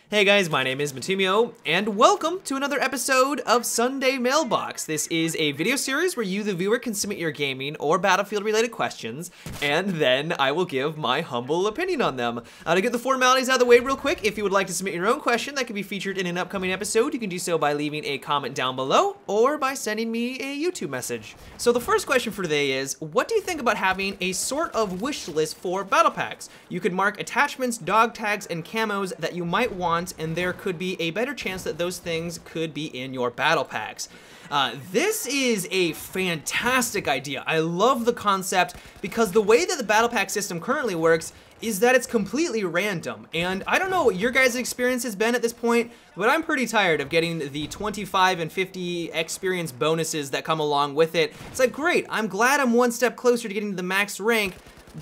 Hey guys, my name is Matumio, and welcome to another episode of Sunday Mailbox. This is a video series where you, the viewer, can submit your gaming or Battlefield-related questions, and then I will give my humble opinion on them. To get the formalities out of the way real quick, if you would like to submit your own question that can be featured in an upcoming episode, you can do so by leaving a comment down below, or by sending me a YouTube message. So the first question for today is, what do you think about having a sort of wish list for battle packs? You could mark attachments, dog tags, and camos that you might want, and there could be a better chance that those things could be in your battle packs. This is a fantastic idea. I love the concept because the way that the battle pack system currently works is that it's completely random. And I don't know what your guys' experience has been at this point, but I'm pretty tired of getting the 25 and 50 experience bonuses that come along with it. It's like, great, I'm glad I'm one step closer to getting to the max rank,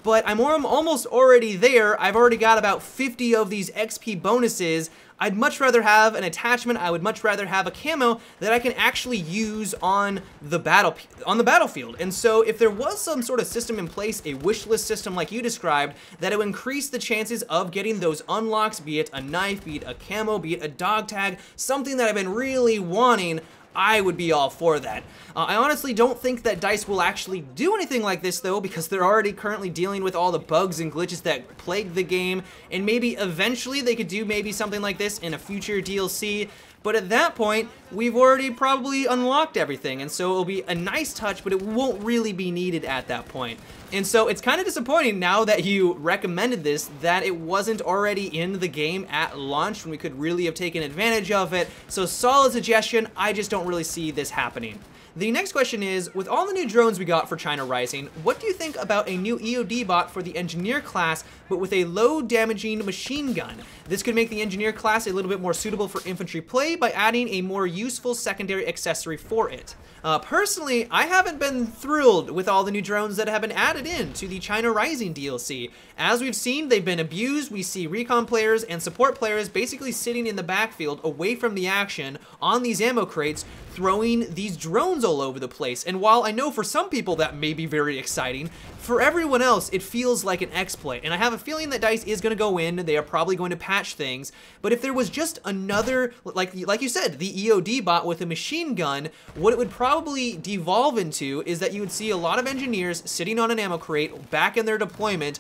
but I'm almost already there. I've already got about 50 of these XP bonuses. I'd much rather have an attachment. I would much rather have a camo that I can actually use on the battlefield. And so if there was some sort of system in place, a wish list system like you described, that it would increase the chances of getting those unlocks, be it a knife, be it a camo, be it a dog tag, something that I've been really wanting, I would be all for that. I honestly don't think that DICE will actually do anything like this though, because they're already currently dealing with all the bugs and glitches that plague the game, and maybe eventually they could do maybe something like this in a future DLC. But at that point, we've already probably unlocked everything, and so it'll be a nice touch, but it won't really be needed at that point. And so it's kind of disappointing now that you recommended this, that it wasn't already in the game at launch when we could really have taken advantage of it. So solid suggestion, I just don't really see this happening. The next question is, with all the new drones we got for China Rising, what do you think about a new EOD bot for the engineer class, but with a low damaging machine gun? This could make the engineer class a little bit more suitable for infantry play by adding a more useful secondary accessory for it. Personally, I haven't been thrilled with all the new drones that have been added in to the China Rising DLC. As we've seen, they've been abused. We see recon players and support players basically sitting in the backfield away from the action on these ammo crates, throwing these drones all over the place. And while I know for some people that may be very exciting, for everyone else it feels like an exploit. And I have a feeling that DICE is going to go in, they are probably going to patch things, but if there was just another, like you said, the EOD bot with a machine gun, what it would probably devolve into is that you would see a lot of engineers sitting on an ammo crate back in their deployment,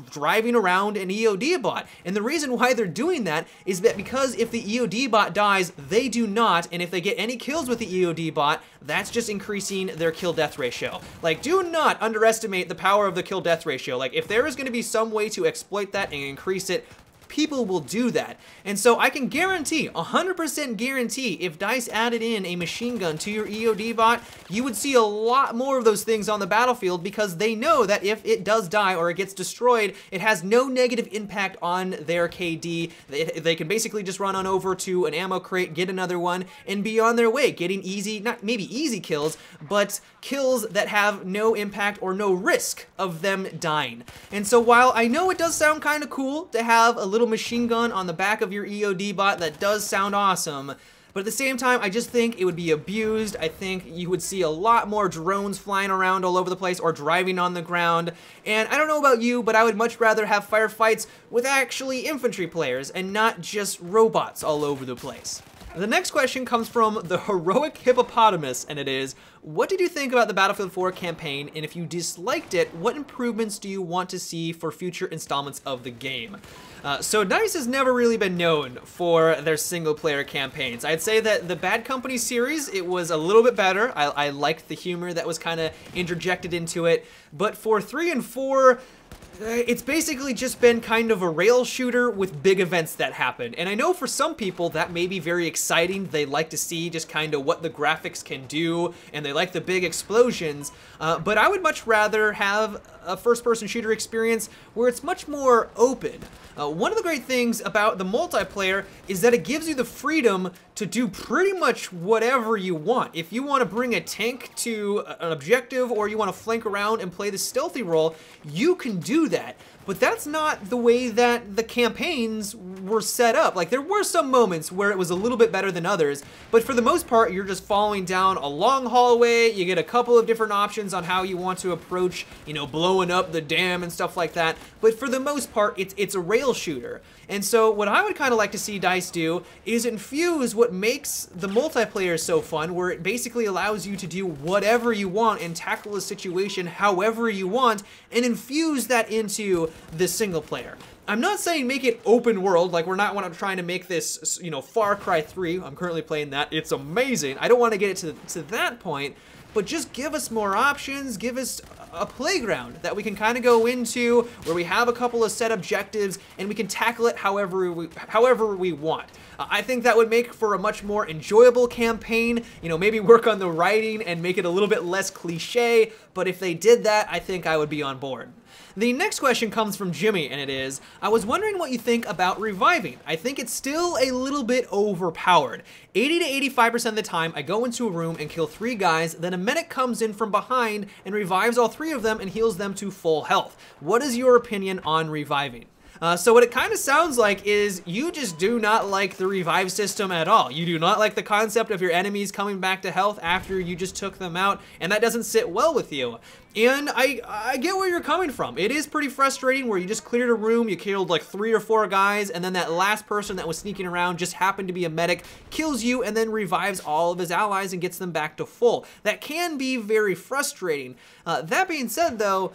driving around an EOD bot. And the reason why they're doing that is that because if the EOD bot dies, they do not, and if they get any kills with the EOD bot, that's just increasing their kill-death ratio. Like, do not underestimate the power of the kill-death ratio. Like, if there is going to be some way to exploit that and increase it, people will do that. And so I can guarantee, 100% guarantee, if DICE added in a machine gun to your EOD bot, you would see a lot more of those things on the battlefield, because they know that if it does die or it gets destroyed, it has no negative impact on their KD. They can basically just run on over to an ammo crate, get another one, and be on their way, getting easy, not maybe easy kills, but kills that have no impact or no risk of them dying. And so while I know it does sound kind of cool to have a little machine gun on the back of your EOD bot, that does sound awesome, but at the same time, I just think it would be abused. I think you would see a lot more drones flying around all over the place or driving on the ground. And I don't know about you, but I would much rather have firefights with actually infantry players and not just robots all over the place. The next question comes from the Heroic Hippopotamus, and it is, what did you think about the Battlefield 4 campaign, and if you disliked it, what improvements do you want to see for future installments of the game? So DICE has never really been known for their single-player campaigns. I'd say that the Bad Company series, it was a little bit better. I liked the humor that was kind of interjected into it, but for 3 and 4, it's basically just been kind of a rail shooter with big events that happen. And I know for some people that may be very exciting. They like to see just kind of what the graphics can do, and they like the big explosions. But I would much rather have a first-person shooter experience where it's much more open. One of the great things about the multiplayer is that it gives you the freedom to do pretty much whatever you want. If you want to bring a tank to an objective, or you want to flank around and play the stealthy role, you can do that. But that's not the way that the campaigns were set up. Like, there were some moments where it was a little bit better than others, but for the most part, you're just following down a long hallway. You get a couple of different options on how you want to approach, you know, blow blowing up the dam and stuff like that, but for the most part, it's a rail shooter. And so what I would kind of like to see DICE do is infuse what makes the multiplayer so fun, where it basically allows you to do whatever you want and tackle a situation however you want, and infuse that into the single player. I'm not saying make it open world, like we're not trying to make this, you know, Far Cry 3. I'm currently playing that. It's amazing. I don't want to get it to that point, but just give us more options, give us a playground that we can kind of go into where we have a couple of set objectives and we can tackle it however we want. I think that would make for a much more enjoyable campaign, you know, maybe work on the writing and make it a little bit less cliche, but if they did that, I think I would be on board. The next question comes from Jimmy, and it is, I was wondering what you think about reviving. I think it's still a little bit overpowered. 80 to 85% of the time, I go into a room and kill 3 guys, then a medic comes in from behind and revives all 3 of them and heals them to full health. What is your opinion on reviving? So what it kind of sounds like is you just do not like the revive system at all. You do not like the concept of your enemies coming back to health after you just took them out, and that doesn't sit well with you. And I get where you're coming from. It is pretty frustrating where you just cleared a room, you killed like 3 or 4 guys, and then that last person that was sneaking around just happened to be a medic, kills you, and then revives all of his allies and gets them back to full. That can be very frustrating. That being said though,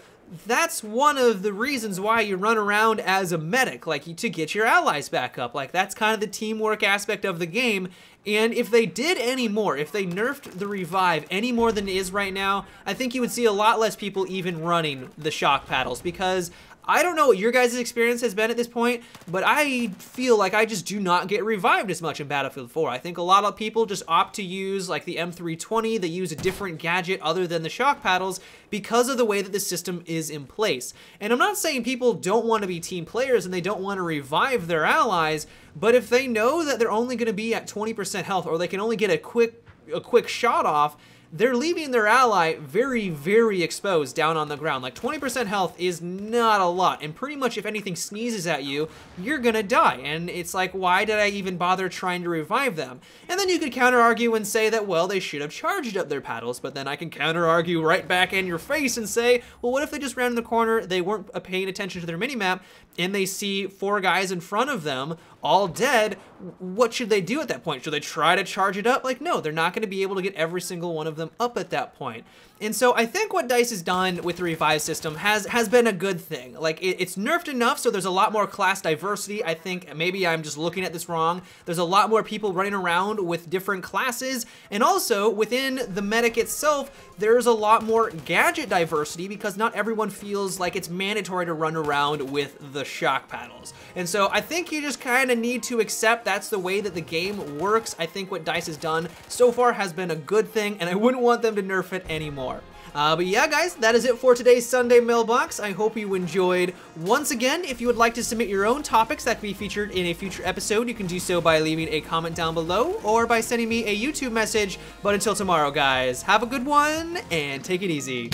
that's one of the reasons why you run around as a medic, like to get your allies back up. Like that's kind of the teamwork aspect of the game. And if they did any more, if they nerfed the revive any more than it is right now, I think you would see a lot less people even running the shock paddles, because I don't know what your guys' experience has been at this point, but I feel like I just do not get revived as much in Battlefield 4. I think a lot of people just opt to use like the M320, they use a different gadget other than the shock paddles because of the way that the system is in place. And I'm not saying people don't want to be team players and they don't want to revive their allies, but if they know that they're only going to be at 20% health or they can only get a quick shot off, they're leaving their ally very, very exposed down on the ground. Like 20% health is not a lot, and pretty much if anything sneezes at you, you're gonna die. And it's like, why did I even bother trying to revive them? And then you could counter argue and say that, well, they should have charged up their paddles, but then I can counter argue right back in your face and say, well, what if they just ran in the corner, they weren't paying attention to their minimap, and they see 4 guys in front of them, all dead? What should they do at that point? Should they try to charge it up? Like, no, they're not going to be able to get every single one of them up at that point. And so I think what DICE has done with the revive system has been a good thing. Like, it's nerfed enough so there's a lot more class diversity. I think maybe I'm just looking at this wrong. There's a lot more people running around with different classes, and also within the medic itself, there's a lot more gadget diversity because not everyone feels like it's mandatory to run around with the shock paddles. And so I think you just kind of need to accept that's the way that the game works. I think what DICE has done so far has been a good thing, and I wouldn't want them to nerf it anymore. But yeah, guys, that is it for today's Sunday Mailbox. I hope you enjoyed. Once again, if you would like to submit your own topics that can be featured in a future episode, you can do so by leaving a comment down below or by sending me a YouTube message. But until tomorrow, guys, have a good one and take it easy.